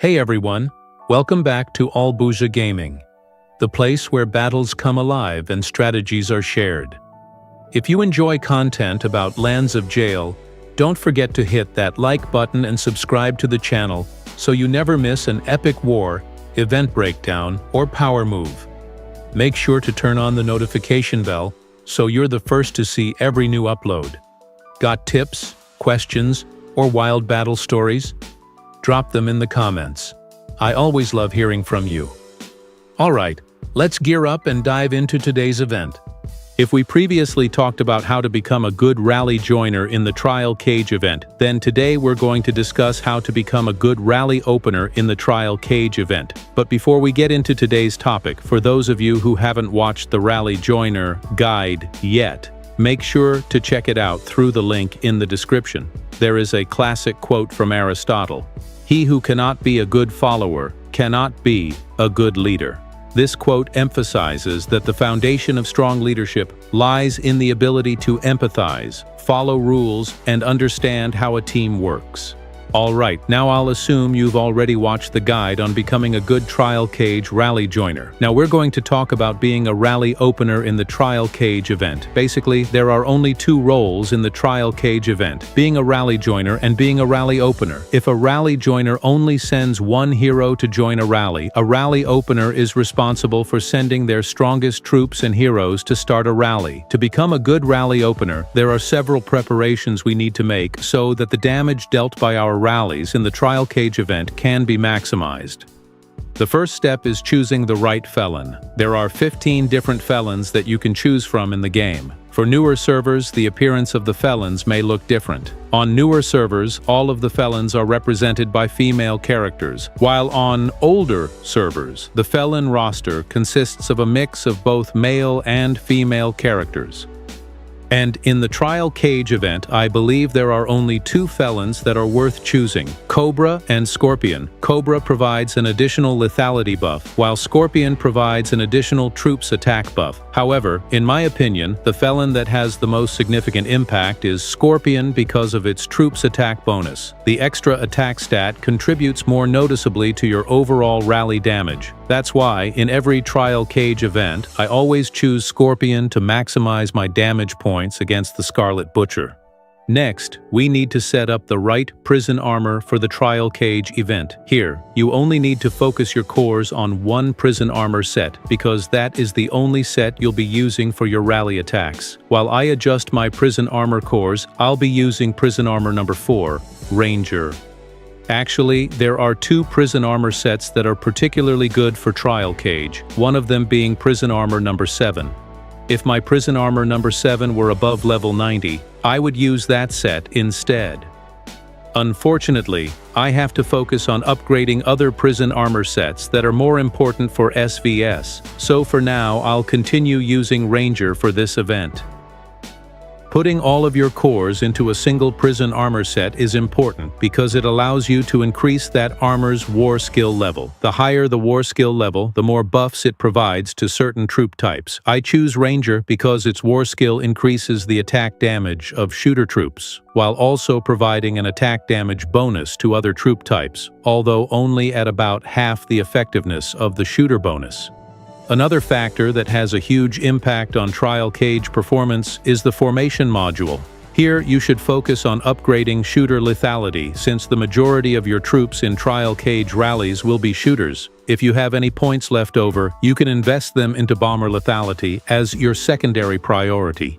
Hey everyone, welcome back to AllbuzhaGaming, the place where battles come alive and strategies are shared. If you enjoy content about Lands of Jail, don't forget to hit that like button and subscribe to the channel so you never miss an epic war, event breakdown, or power move. Make sure to turn on the notification bell so you're the first to see every new upload. Got tips, questions, or wild battle stories? Drop them in the comments. I always love hearing from you. Alright, let's gear up and dive into today's event. If we previously talked about how to become a good rally joiner in the Trial Cage event, then today we're going to discuss how to become a good rally opener in the Trial Cage event. But before we get into today's topic, for those of you who haven't watched the Rally Joiner guide yet, make sure to check it out through the link in the description. There is a classic quote from Aristotle: "He who cannot be a good follower cannot be a good leader." This quote emphasizes that the foundation of strong leadership lies in the ability to empathize, follow rules, and understand how a team works. Alright, now I'll assume you've already watched the guide on becoming a good Trial Cage rally joiner. Now we're going to talk about being a rally opener in the Trial Cage event. Basically, there are only two roles in the Trial Cage event: being a rally joiner and being a rally opener. If a rally joiner only sends one hero to join a rally opener is responsible for sending their strongest troops and heroes to start a rally. To become a good rally opener, there are several preparations we need to make so that the damage dealt by our rallies in the Trial Cage event can be maximized. The first step is choosing the right felon. There are 15 different felons that you can choose from in the game. For newer servers, the appearance of the felons may look different. On newer servers, all of the felons are represented by female characters, while on older servers, the felon roster consists of a mix of both male and female characters. And in the Trial Cage event, I believe there are only two felons that are worth choosing: Cobra and Scorpion. Cobra provides an additional lethality buff, while Scorpion provides an additional troops attack buff. However, in my opinion, the felon that has the most significant impact is Scorpion because of its troops attack bonus. The extra attack stat contributes more noticeably to your overall rally damage. That's why, in every Trial Cage event, I always choose Scorpion to maximize my damage points against the Scarlet Butcher. Next, we need to set up the right prison armor for the Trial Cage event. Here, you only need to focus your cores on one prison armor set, because that is the only set you'll be using for your rally attacks. While I adjust my prison armor cores, I'll be using prison armor number 4, Ranger. Actually, there are two prison armor sets that are particularly good for Trial Cage, one of them being prison armor number 7. If my prison armor number 7 were above level 90, I would use that set instead. Unfortunately, I have to focus on upgrading other prison armor sets that are more important for SVS, so for now I'll continue using Ranger for this event. Putting all of your cores into a single prison armor set is important because it allows you to increase that armor's war skill level. The higher the war skill level, the more buffs it provides to certain troop types. I choose Ranger because its war skill increases the attack damage of shooter troops, while also providing an attack damage bonus to other troop types, although only at about half the effectiveness of the shooter bonus. Another factor that has a huge impact on Trial Cage performance is the formation module. Here, you should focus on upgrading shooter lethality, since the majority of your troops in Trial Cage rallies will be shooters. If you have any points left over, you can invest them into bomber lethality as your secondary priority.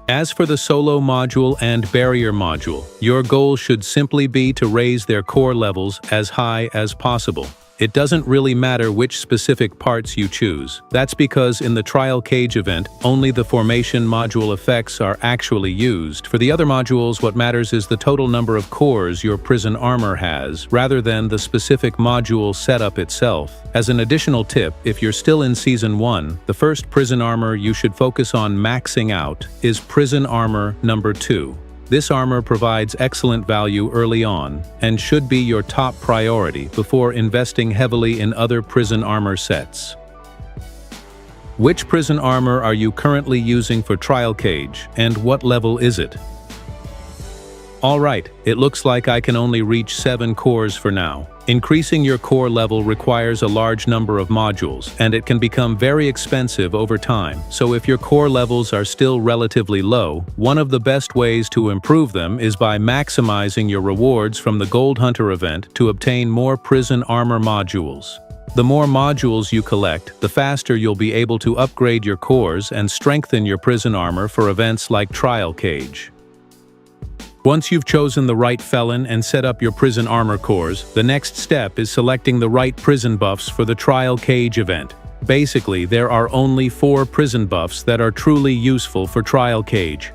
As for the solo module and barrier module, your goal should simply be to raise their core levels as high as possible. It doesn't really matter which specific parts you choose. That's because in the Trial Cage event, only the formation module effects are actually used. For the other modules, what matters is the total number of cores your prison armor has, rather than the specific module setup itself. As an additional tip, if you're still in Season 1, the first prison armor you should focus on maxing out is prison armor number 2. This armor provides excellent value early on and should be your top priority before investing heavily in other prison armor sets. Which prison armor are you currently using for Trial Cage, and what level is it? Alright, it looks like I can only reach 7 cores for now. Increasing your core level requires a large number of modules, and it can become very expensive over time, so if your core levels are still relatively low, one of the best ways to improve them is by maximizing your rewards from the Gold Hunter event to obtain more prison armor modules. The more modules you collect, the faster you'll be able to upgrade your cores and strengthen your prison armor for events like Trial Cage. Once you've chosen the right Felon and set up your prison armor cores, the next step is selecting the right prison buffs for the Trial Cage event. Basically, there are only 4 prison buffs that are truly useful for Trial Cage.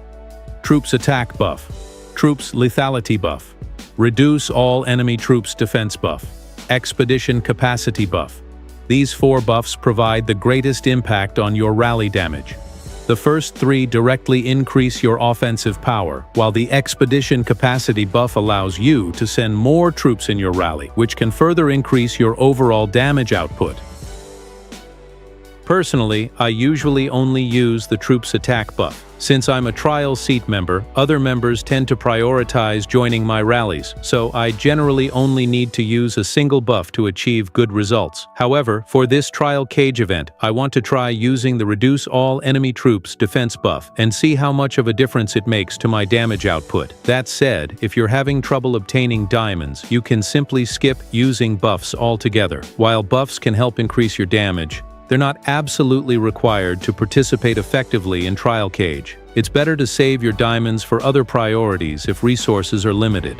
Troops Attack buff, Troops Lethality buff, Reduce all enemy troops defense buff, Expedition Capacity buff. These 4 buffs provide the greatest impact on your rally damage. The first 3 directly increase your offensive power, while the Expedition Capacity buff allows you to send more troops in your rally, which can further increase your overall damage output. Personally, I usually only use the Troops Attack buff. Since I'm a trial seat member, other members tend to prioritize joining my rallies, so I generally only need to use a single buff to achieve good results. However, for this Trial Cage event, I want to try using the Reduce all enemy troops defense buff and see how much of a difference it makes to my damage output. That said, if you're having trouble obtaining diamonds, you can simply skip using buffs altogether. While buffs can help increase your damage, they're not absolutely required to participate effectively in Trial Cage. It's better to save your diamonds for other priorities if resources are limited.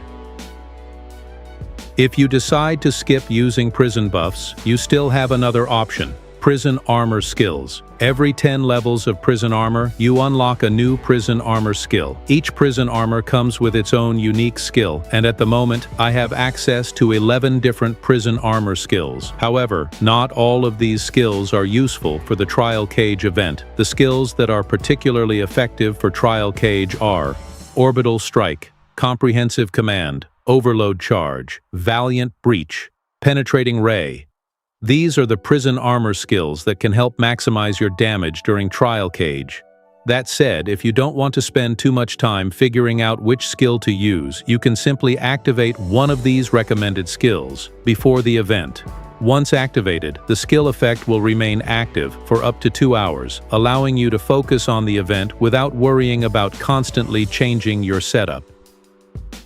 If you decide to skip using prison buffs, you still have another option: Prison Armor skills. Every 10 levels of prison armor, you unlock a new prison armor skill. Each prison armor comes with its own unique skill, and at the moment, I have access to 11 different prison armor skills. However, not all of these skills are useful for the Trial Cage event. The skills that are particularly effective for Trial Cage are Orbital Strike, Comprehensive Command, Overload Charge, Valiant Breach, Penetrating Ray. These are the prison armor skills that can help maximize your damage during Trial Cage. That said, if you don't want to spend too much time figuring out which skill to use, you can simply activate one of these recommended skills before the event. Once activated, the skill effect will remain active for up to 2 hours, allowing you to focus on the event without worrying about constantly changing your setup.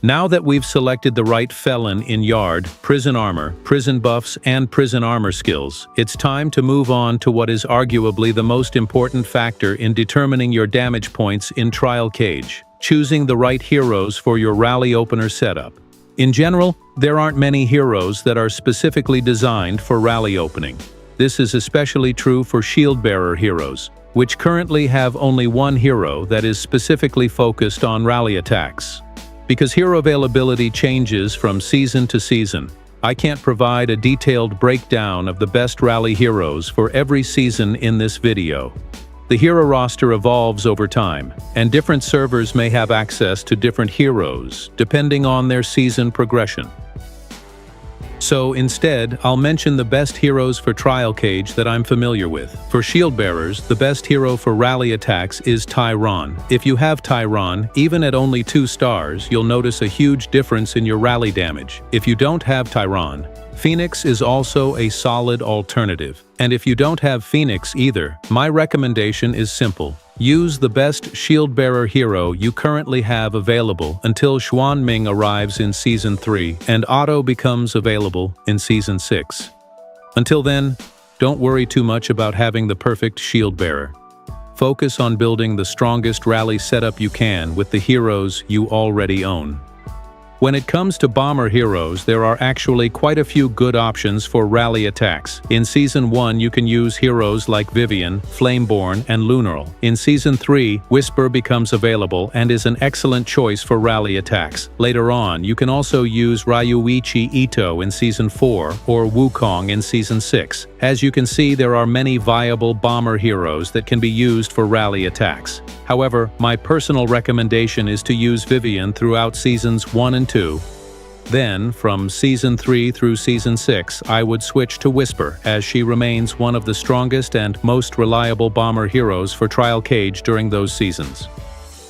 Now that we've selected the right Felon in Yard, Prison Armor, Prison Buffs, and Prison Armor skills, it's time to move on to what is arguably the most important factor in determining your damage points in Trial Cage: choosing the right heroes for your rally opener setup. In general, there aren't many heroes that are specifically designed for rally opening. This is especially true for shield bearer heroes, which currently have only one hero that is specifically focused on rally attacks. Because hero availability changes from season to season, I can't provide a detailed breakdown of the best rally heroes for every season in this video. The hero roster evolves over time, and different servers may have access to different heroes, depending on their season progression. So instead, I'll mention the best heroes for Trial Cage that I'm familiar with. For shield bearers, the best hero for rally attacks is Tyron. If you have Tyron, even at only 2 stars, you'll notice a huge difference in your rally damage. If you don't have Tyron, Phoenix is also a solid alternative. And if you don't have Phoenix either, my recommendation is simple. Use the best shield bearer hero you currently have available until Xuanming arrives in Season 3 and Otto becomes available in Season 6. Until then, don't worry too much about having the perfect shield bearer. Focus on building the strongest rally setup you can with the heroes you already own. When it comes to bomber heroes, there are actually quite a few good options for rally attacks. In Season 1, you can use heroes like Vivian, Flameborn, and Lunaral. In Season 3, Whisper becomes available and is an excellent choice for rally attacks. Later on, you can also use Ryuichi Ito in Season 4 or Wukong in Season 6. As you can see, there are many viable bomber heroes that can be used for rally attacks. However, my personal recommendation is to use Vivian throughout Seasons 1 and 2. Then, from Season 3 through Season 6, I would switch to Whisper, as she remains one of the strongest and most reliable bomber heroes for Trial Cage during those seasons.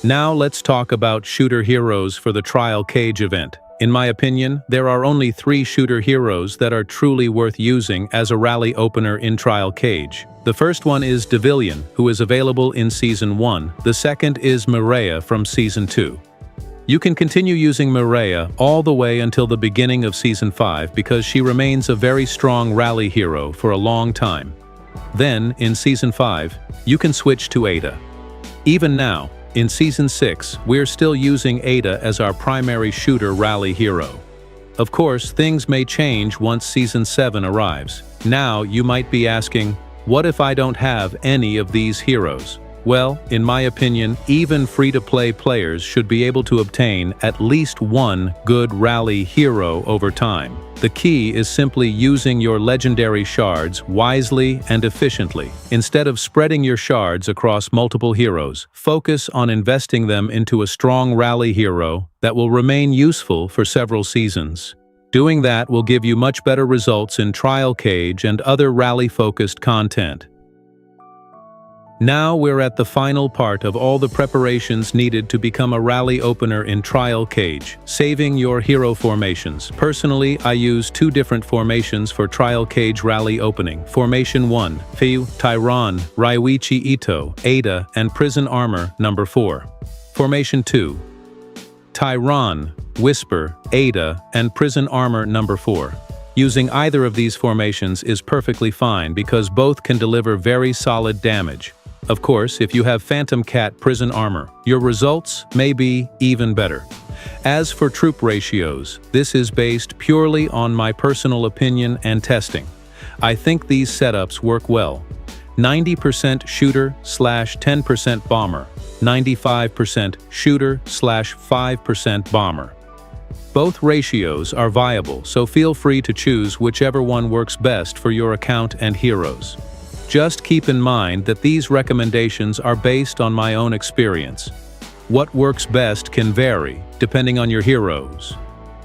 Now let's talk about shooter heroes for the Trial Cage event. In my opinion, there are only 3 shooter heroes that are truly worth using as a rally opener in Trial Cage. The first one is Devilian, who is available in Season 1. The second is Mireia from Season 2. You can continue using Mireia all the way until the beginning of Season 5 because she remains a very strong rally hero for a long time. Then, in Season 5, you can switch to Ada. Even now, in Season 6, we're still using Ada as our primary shooter rally hero. Of course, things may change once Season 7 arrives. Now, you might be asking, what if I don't have any of these heroes? Well, in my opinion, even free-to-play players should be able to obtain at least one good rally hero over time. The key is simply using your legendary shards wisely and efficiently. Instead of spreading your shards across multiple heroes, focus on investing them into a strong rally hero that will remain useful for several seasons. Doing that will give you much better results in Trial Cage and other rally-focused content. Now we're at the final part of all the preparations needed to become a rally opener in Trial Cage, saving your hero formations. Personally, I use 2 different formations for Trial Cage rally opening. Formation 1, Fiu, Tyron, Raiwichi Ito, Ada, and Prison Armor number 4. Formation 2, Tyron, Whisper, Ada, and Prison Armor number 4. Using either of these formations is perfectly fine because both can deliver very solid damage. Of course, if you have Phantom Cat Prison Armor, your results may be even better. As for troop ratios, this is based purely on my personal opinion and testing. I think these setups work well. 90% shooter / 10% bomber, 95% shooter / 5% bomber. Both ratios are viable, so feel free to choose whichever one works best for your account and heroes. Just keep in mind that these recommendations are based on my own experience. What works best can vary, depending on your heroes,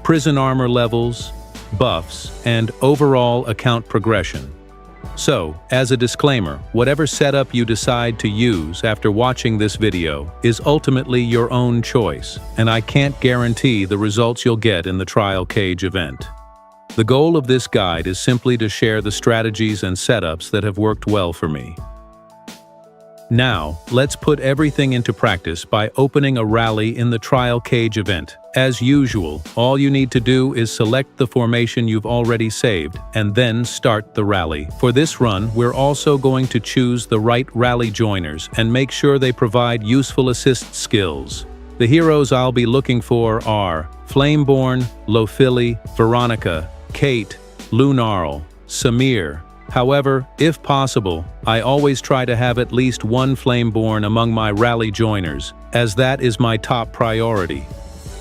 prison armor levels, buffs, and overall account progression. So, as a disclaimer, whatever setup you decide to use after watching this video is ultimately your own choice, and I can't guarantee the results you'll get in the Trial Cage event. The goal of this guide is simply to share the strategies and setups that have worked well for me. Now, let's put everything into practice by opening a rally in the Trial Cage event. As usual, all you need to do is select the formation you've already saved, and then start the rally. For this run, we're also going to choose the right rally joiners and make sure they provide useful assist skills. The heroes I'll be looking for are Flameborn, Lophili, Veronica, Kate, Lunarl, Samir. However, if possible, I always try to have at least one Flameborn among my rally joiners, as that is my top priority.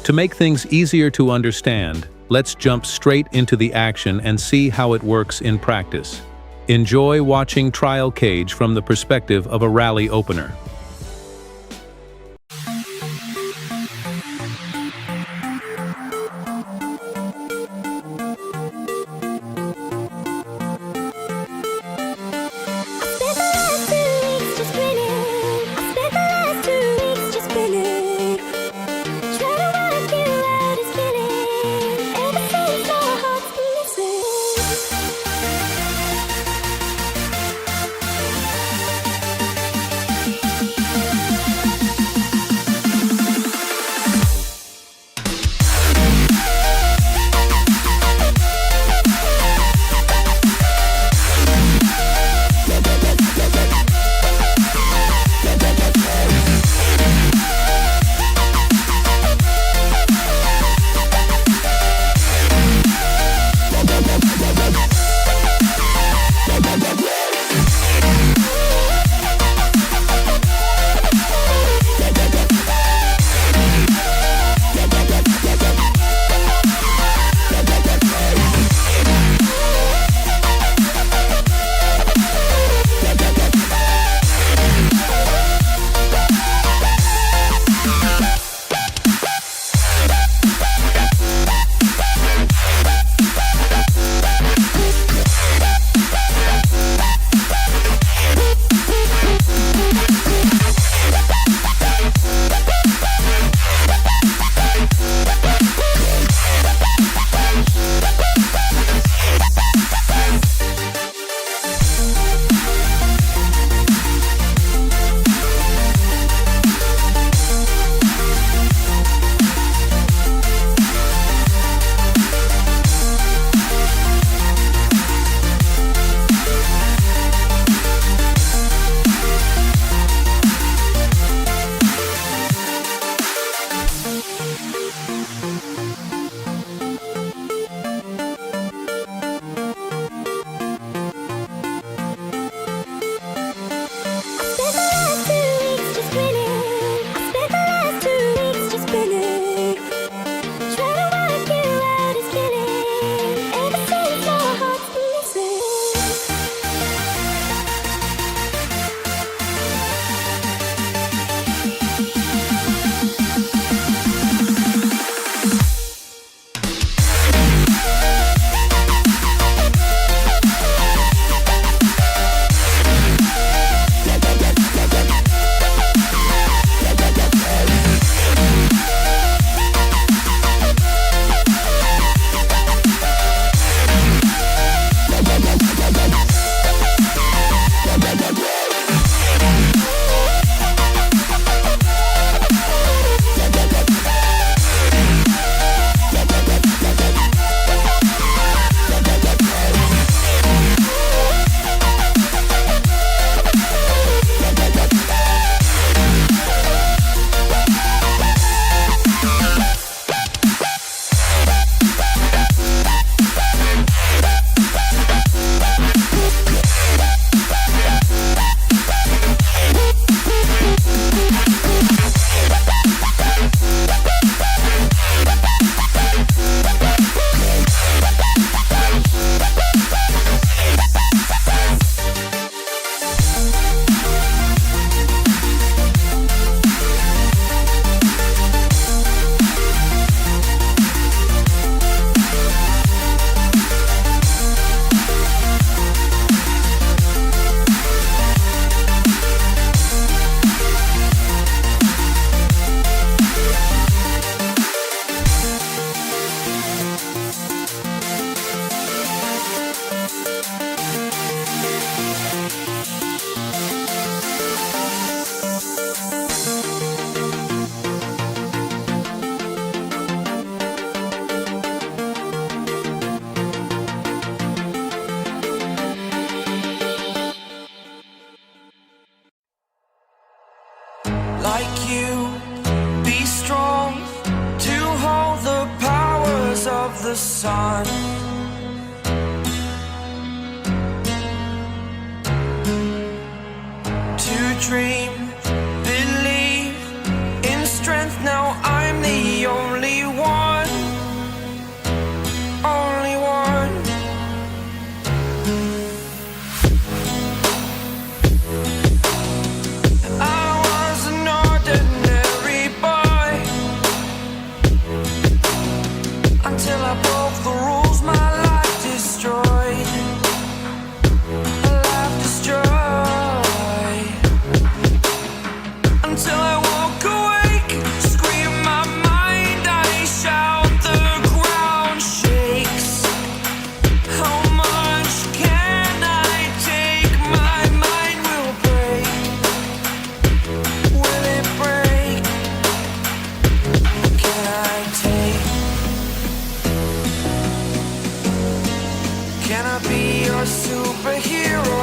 To make things easier to understand, let's jump straight into the action and see how it works in practice. Enjoy watching Trial Cage from the perspective of a rally opener. like you, be strong to hold the powers of the sun. To dream, believe in strength, now I'm the only one, only one. I was an ordinary boy until I broke the rules, my life destroyed, a life destroyed. Until I walk awake, scream my mind, I shout, the ground shakes. How much can I take? My mind will break. Will it break? Can I take? Can I be your superhero?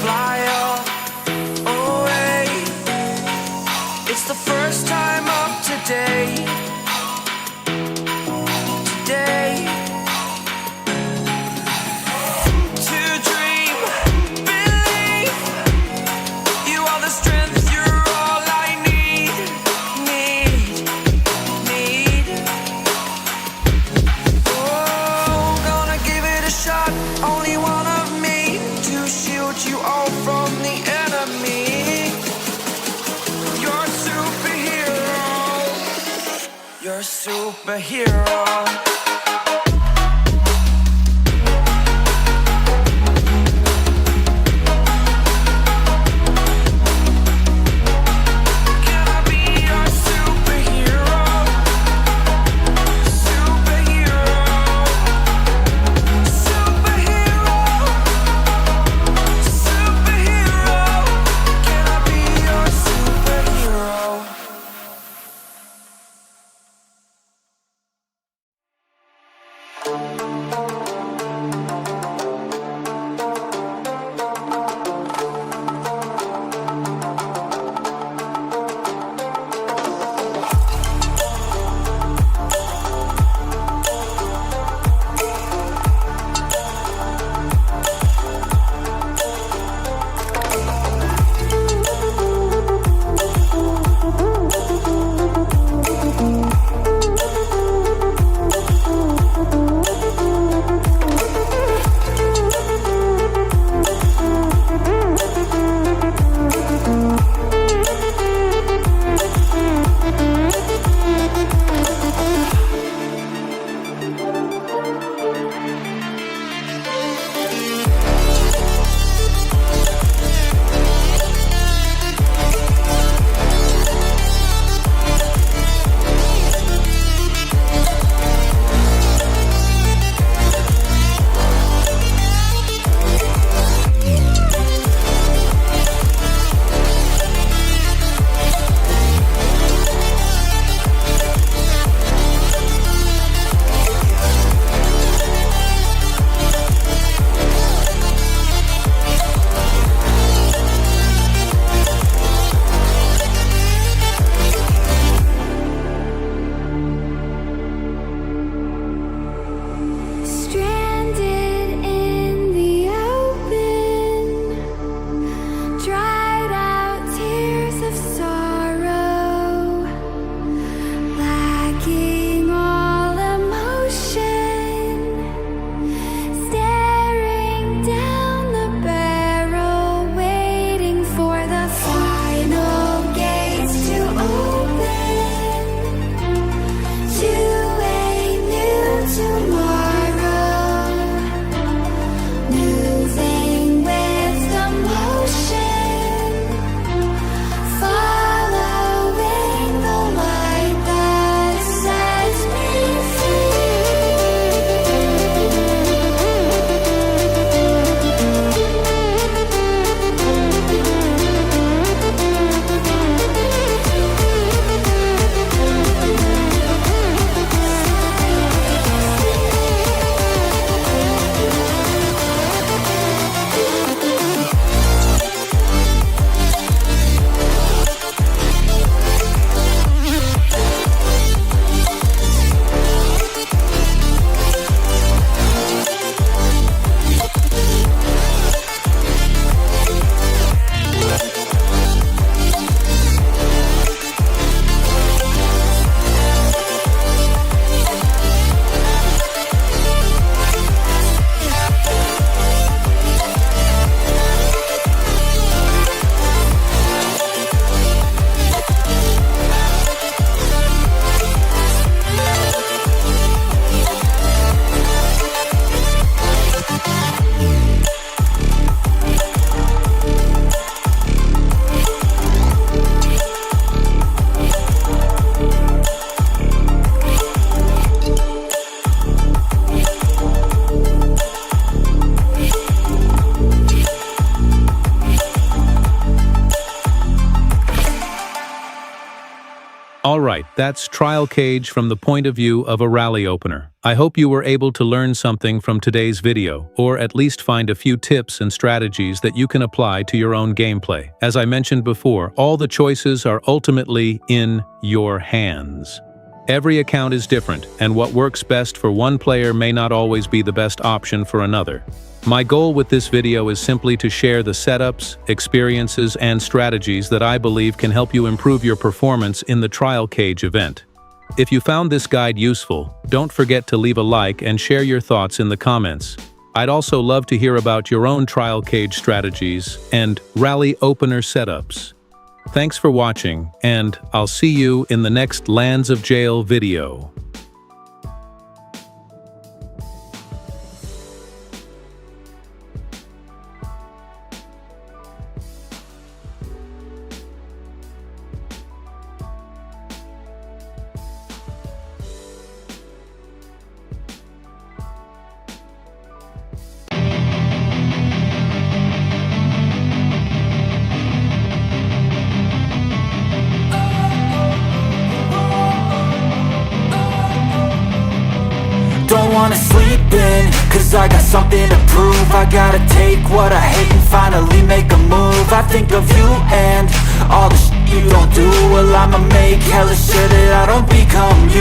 Fly away. It's the first time of today. Today. To dream, believe. You are the strength, you're all I need. Need. Oh, gonna give it a shot. Only one of me to shield you all from the enemy. You're a superhero. You're a superhero. Can I be your superhero? Superhero. Superhero. Superhero. Can I be your superhero? Alright, that's Trial Cage from the point of view of a rally opener. I hope you were able to learn something from today's video, or at least find a few tips and strategies that you can apply to your own gameplay. As I mentioned before, all the choices are ultimately in your hands. Every account is different, and what works best for one player may not always be the best option for another. My goal with this video is simply to share the setups, experiences, and strategies that I believe can help you improve your performance in the Trial Cage event. If you found this guide useful, don't forget to leave a like and share your thoughts in the comments. I'd also love to hear about your own Trial Cage strategies and rally opener setups. Thanks for watching, and I'll see you in the next Lands of Jail video. Don't wanna sleep in, cause I got something to prove. I gotta take what I hate and finally make a move. I think of you and all the shit you don't do. Well, I'ma make hella sure that I don't become you.